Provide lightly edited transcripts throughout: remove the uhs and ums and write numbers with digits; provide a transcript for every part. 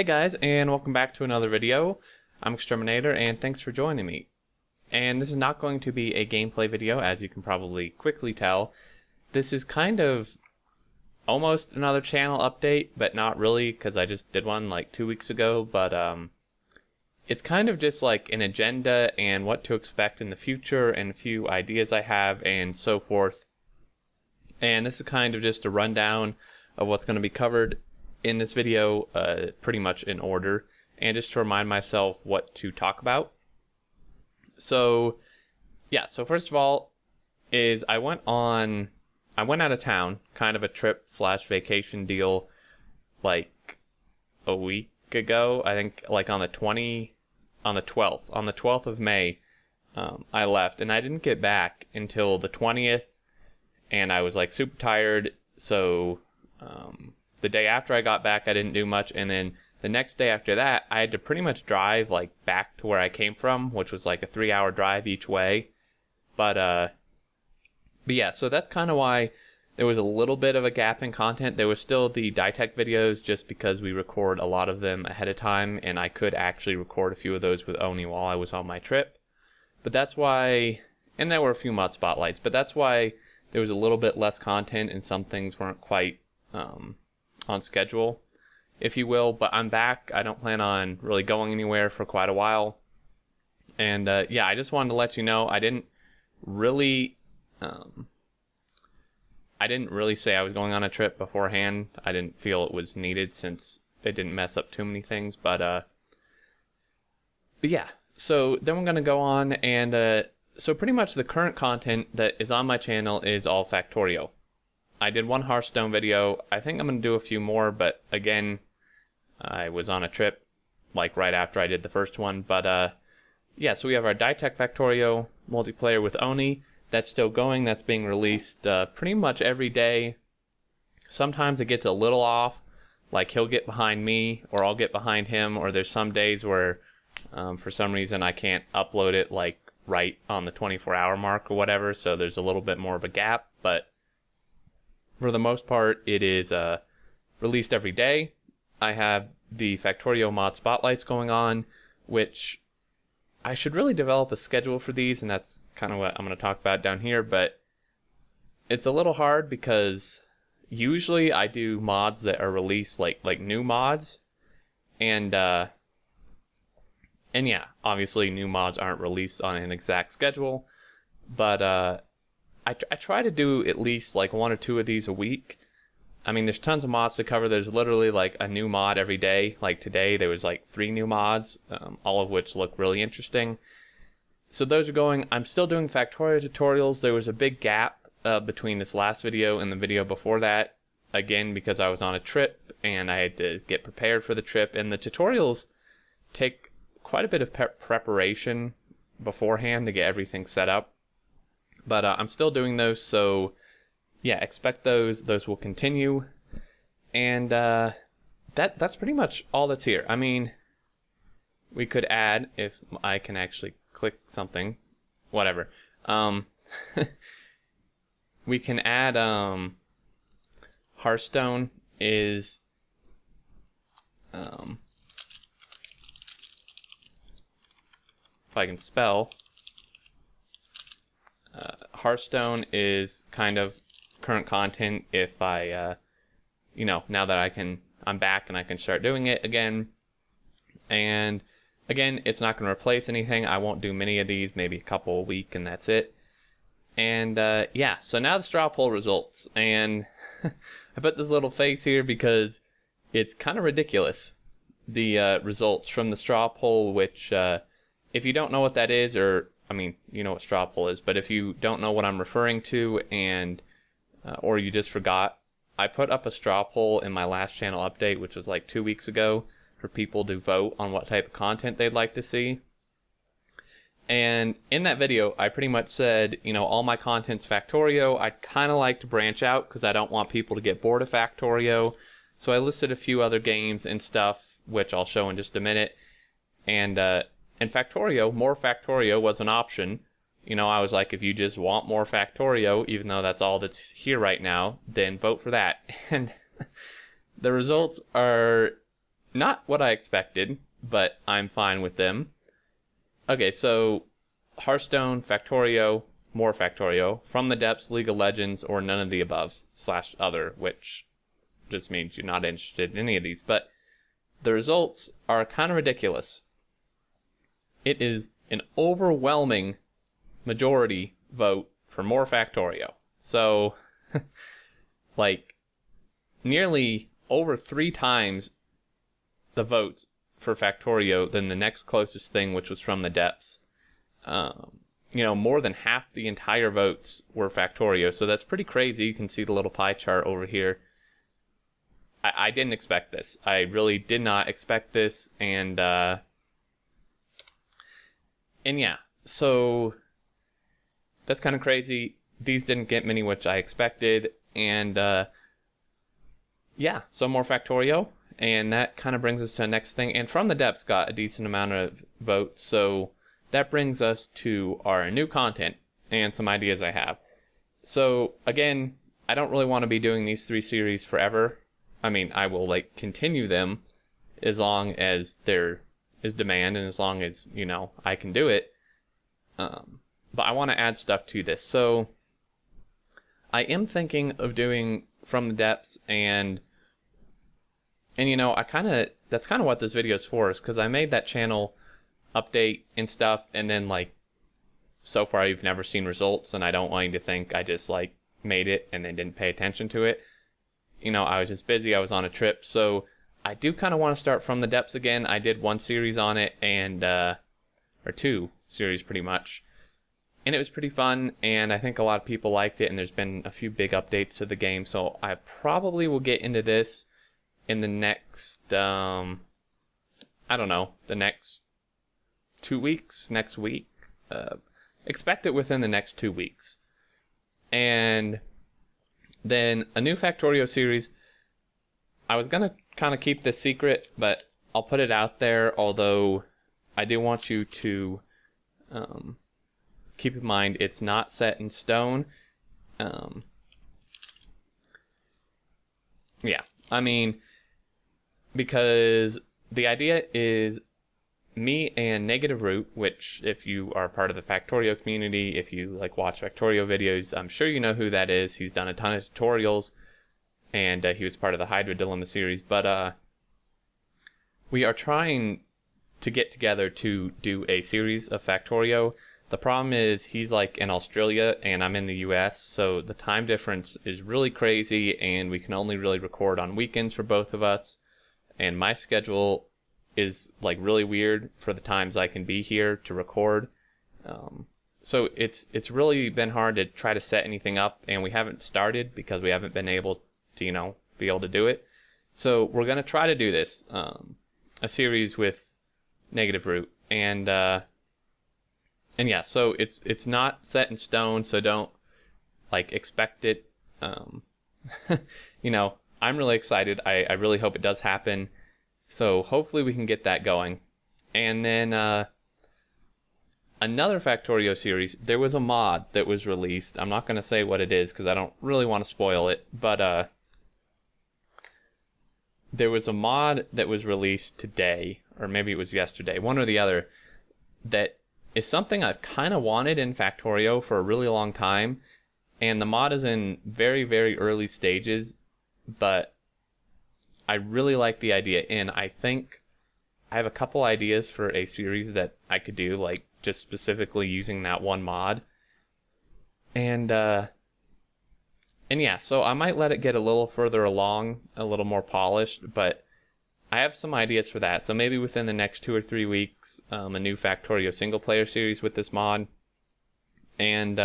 Hey guys, and welcome back to another video. I'm Exterminator, and thanks for joining me. And this is not going to be a gameplay video, as you can probably quickly tell. This is kind of almost another channel update, but not really, because I just did one like 2 weeks ago. But it's kind of just like an agenda and what to expect in the future, and a few ideas I have, and so forth. And this is kind of just a rundown of what's going to be covered in this video, pretty much in order, and just to remind myself what to talk about. So yeah, so first of all is I went out of town, kind of a trip slash vacation deal, like a week ago. I think like on the 12th of May, I left, and I didn't get back until the 20th, and I was like super tired, so the day after I got back, I didn't do much, and then the next day after that, I had to pretty much drive like back to where I came from, which was like a 3-hour drive each way. But yeah, so that's kind of why there was a little bit of a gap in content. There was still the Ditech videos, just because we record a lot of them ahead of time, and I could actually record a few of those with Oni while I was on my trip. But that's why, and there were a few mod spotlights, but that's why there was a little bit less content, and some things weren't quite on schedule, if you will. But I'm back. I don't plan on really going anywhere for quite a while. And yeah, I just wanted to let you know I didn't really say I was going on a trip beforehand. I didn't feel it was needed, since it didn't mess up too many things. But yeah, so then we're gonna go on, and so pretty much the current content that is on my channel is all Factorio. I did one Hearthstone video. I think I'm going to do a few more, but again, I was on a trip like right after I did the first one. But yeah, so we have our Ditech Factorio multiplayer with Oni. That's still going. That's being released pretty much every day. Sometimes it gets a little off, like he'll get behind me, or I'll get behind him, or there's some days where for some reason I can't upload it like right on the 24-hour mark or whatever, so there's a little bit more of a gap. But for the most part, it is released every day. I have the Factorio mod spotlights going on, which I should really develop a schedule for these, and that's kind of what I'm going to talk about down here. But it's a little hard, because usually I do mods that are released like new mods, and yeah, obviously new mods aren't released on an exact schedule, but I try to do at least like 1 or 2 of these a week. I mean, there's tons of mods to cover. There's literally like a new mod every day. Like today, there was like 3 new mods, all of which look really interesting. So those are going. I'm still doing Factorio tutorials. There was a big gap between this last video and the video before that. Again, because I was on a trip and I had to get prepared for the trip. And the tutorials take quite a bit of preparation beforehand to get everything set up. But I'm still doing those, so yeah, expect those. Those will continue. And that's pretty much all that's here. I mean, we could add, if I can actually click something, whatever. We can add Hearthstone is if I can spell. Hearthstone is kind of current content if I, now that I'm back and I can start doing it again. And again, it's not going to replace anything. I won't do many of these, maybe a couple a week, and that's it. And yeah, so now the Strawpoll Results. And I put this little face here because it's kind of ridiculous. The results from the Strawpoll, which if you don't know what that is, or I mean, you know what Strawpoll is, but if you don't know what I'm referring to, and or you just forgot, I put up a Strawpoll in my last channel update, which was like 2 weeks ago, for people to vote on what type of content they'd like to see. And in that video, I pretty much said, all my content's Factorio. I'd kind of like to branch out, because I don't want people to get bored of Factorio. So I listed a few other games and stuff, which I'll show in just a minute. And Factorio, more Factorio was an option. I was like, if you just want more Factorio, even though that's all that's here right now, then vote for that. And the results are not what I expected, but I'm fine with them. Okay, so Hearthstone, Factorio, more Factorio, From the Depths, League of Legends, or none of the above, / other, which just means you're not interested in any of these. But the results are kind of ridiculous. It is an overwhelming majority vote for more Factorio. So, like, nearly over 3 times the votes for Factorio than the next closest thing, which was From the Depths. More than half the entire votes were Factorio, so that's pretty crazy. You can see the little pie chart over here. I didn't expect this. I really did not expect this, and yeah, so that's kind of crazy. These didn't get many, which I expected, and yeah, so more Factorio, and that kind of brings us to the next thing. And From the Depths got a decent amount of votes, so that brings us to our new content and some ideas I have. So again, I don't really want to be doing these 3 series forever. I mean, I will continue them as long as there is demand and as long as, I can do it. But I want to add stuff to this. So I am thinking of doing From the Depths, and that's kind of what this video is for, is because I made that channel update and stuff, and then so far you've never seen results, and I don't want you to think I just made it and then didn't pay attention to it. I was just busy. I was on a trip, so I do kind of want to start From the Depths again. I did 1 series on it, and or 2 series pretty much, and it was pretty fun, and I think a lot of people liked it, and there's been a few big updates to the game, so I probably will get into this in the next I don't know, the next 2 weeks, next week. Expect it within the next 2 weeks. And then a new Factorio series. I was going to kind of keep this secret, but I'll put it out there, although I do want you to keep in mind it's not set in stone. Yeah, I mean, because the idea is me and Negative Root, which if you are part of the Factorio community, if you watch Factorio videos, I'm sure you know who that is. He's done a ton of tutorials, and he was part of the Hydra Dilemma series. But we are trying to get together to do a series of Factorio. The problem is he's in Australia and I'm in the US, so the time difference is really crazy, and we can only really record on weekends for both of us. And my schedule is really weird for the times I can be here to record. So it's really been hard to try to set anything up, and we haven't started because we haven't been able to be able to do it. So we're gonna try to do this a series with Negative Root, and yeah, so it's not set in stone, so don't expect it. I'm really excited. I really hope it does happen. So hopefully we can get that going. And then another Factorio series, there was a mod that was released. I'm not going to say what it is because I don't really want to spoil it. But there was a mod that was released today, or maybe it was yesterday, one or the other, that is something I've kind of wanted in Factorio for a really long time. And the mod is in very, very early stages, but I really like the idea, and I think I have a couple ideas for a series that I could do, just specifically using that one mod. And yeah, so I might let it get a little further along, a little more polished, but I have some ideas for that. So maybe within the next 2 or 3 weeks, a new Factorio single player series with this mod. And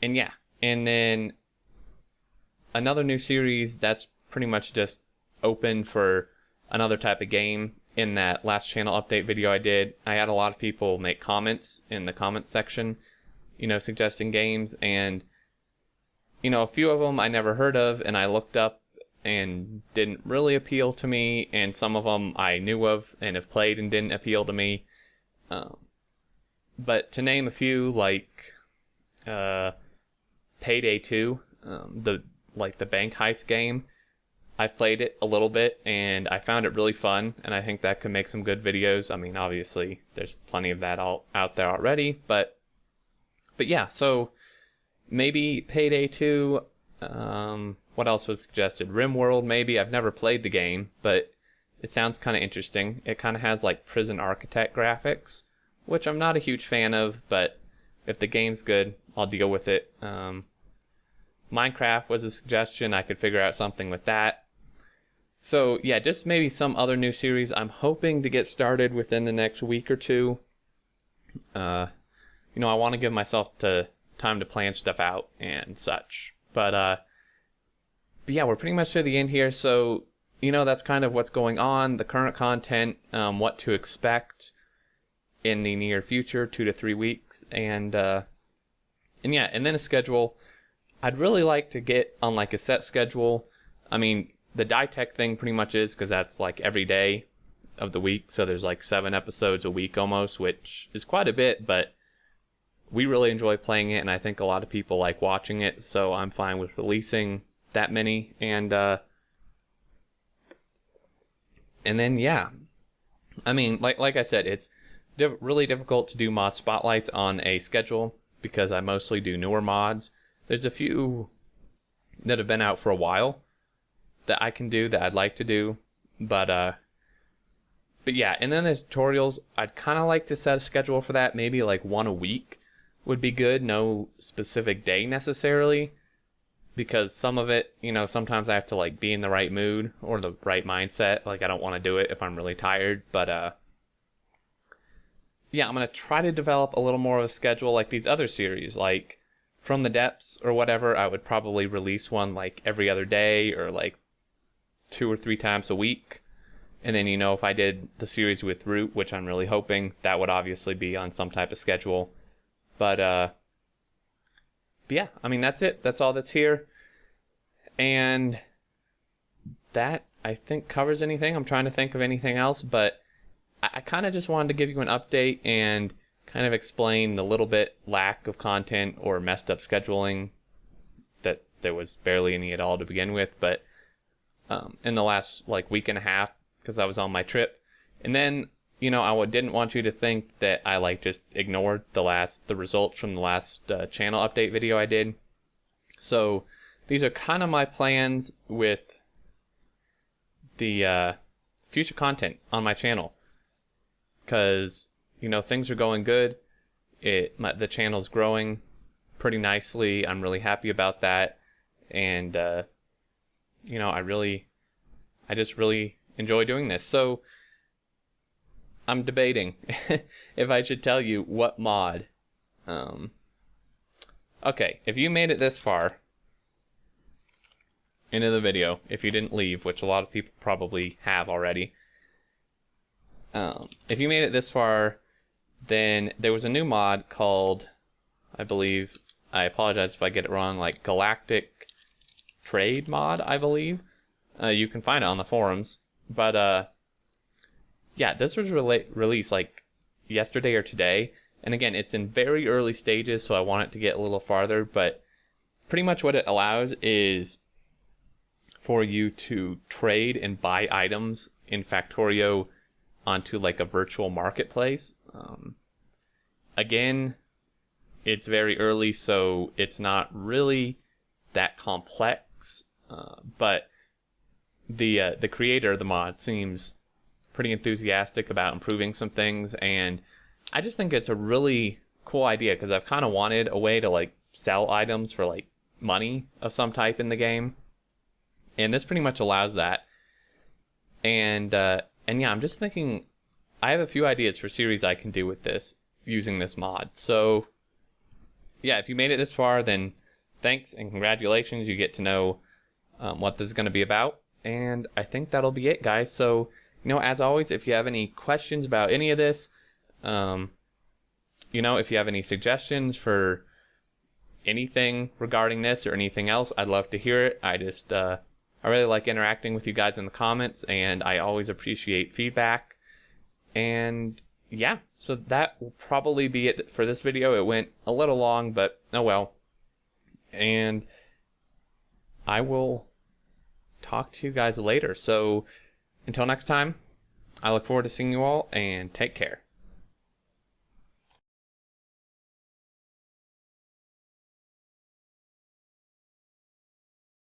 yeah, and then another new series that's pretty much just open for another type of game. In that last channel update video I did, I had a lot of people make comments in the comments section, suggesting games, and a few of them I never heard of, and I looked up and didn't really appeal to me, and some of them I knew of and have played and didn't appeal to me. But to name a few, Payday 2, the bank heist game, I've played it a little bit, and I found it really fun, and I think that could make some good videos. I mean, obviously, there's plenty of that all out there already, but yeah, so maybe Payday 2, what else was suggested? RimWorld, maybe. I've never played the game, but it sounds kind of interesting. It kind of has like Prison Architect graphics, which I'm not a huge fan of, but if the game's good, I'll deal with it. Minecraft was a suggestion. I could figure out something with that. So yeah, just maybe some other new series. I'm hoping to get started within the next week or two. I want to give myself time to plan stuff out and such. But yeah, we're pretty much to the end here. So, that's kind of what's going on, the current content, what to expect in the near future, 2 to 3 weeks. And yeah, and then a schedule. I'd really like to get on like a set schedule. I mean, the Die Tech thing pretty much is, because that's like every day of the week. So there's like 7 episodes a week almost, which is quite a bit, but we really enjoy playing it, and I think a lot of people like watching it, so I'm fine with releasing that many. And then, yeah. I mean, like I said, it's really difficult to do mod spotlights on a schedule, because I mostly do newer mods. There's a few that have been out for a while that I can do, that I'd like to do, but yeah. And then the tutorials, I'd kind of like to set a schedule for that. Maybe like 1 a week would be good. No specific day necessarily, because some of it, sometimes I have to like be in the right mood or the right mindset. Like, I don't want to do it if I'm really tired, but yeah, I'm gonna try to develop a little more of a schedule like these other series, like From the Depths or whatever. I would probably release one like every other day, or like 2 or 3 times a week. And then, if I did the series with Root, which I'm really hoping, that would obviously be on some type of schedule. But yeah, I mean, that's it. That's all that's here. And that, I think, covers anything. I'm trying to think of anything else, but I kind of just wanted to give you an update and kind of explain the little bit lack of content or messed up scheduling, that there was barely any at all to begin with, but in the last like week and a half, because I was on my trip. And then, I didn't want you to think that I like just ignored the results from the last channel update video I did. So these are kind of my plans with the future content on my channel, because things are going good. The channel's growing pretty nicely. I'm really happy about that, and I just really enjoy doing this. So I'm debating if I should tell you what mod. Okay, if you made it this far into the video, if you didn't leave, which a lot of people probably have already, if you made it this far, then there was a new mod called, I believe, I apologize if I get it wrong, like Galactic Trade mod, I believe. You can find it on the forums. But yeah, this was released like yesterday or today. And again, it's in very early stages, so I want it to get a little farther. But pretty much what it allows is for you to trade and buy items in Factorio onto like a virtual marketplace. Again, it's very early, so it's not really that complex. But the creator of the mod seems pretty enthusiastic about improving some things, and I just think it's a really cool idea, because I've kind of wanted a way to like sell items for like money of some type in the game, and this pretty much allows that. And yeah, I'm just thinking, I have a few ideas for series I can do with this using this mod. So yeah, if you made it this far, then thanks and congratulations. You get to know what this is going to be about. And I think that'll be it, guys. So, as always, if you have any questions about any of this, if you have any suggestions for anything regarding this or anything else, I'd love to hear it. I really like interacting with you guys in the comments, and I always appreciate feedback. And yeah, so that will probably be it for this video. It went a little long, but oh well. And I will talk to you guys later. So until next time, I look forward to seeing you all, and take care.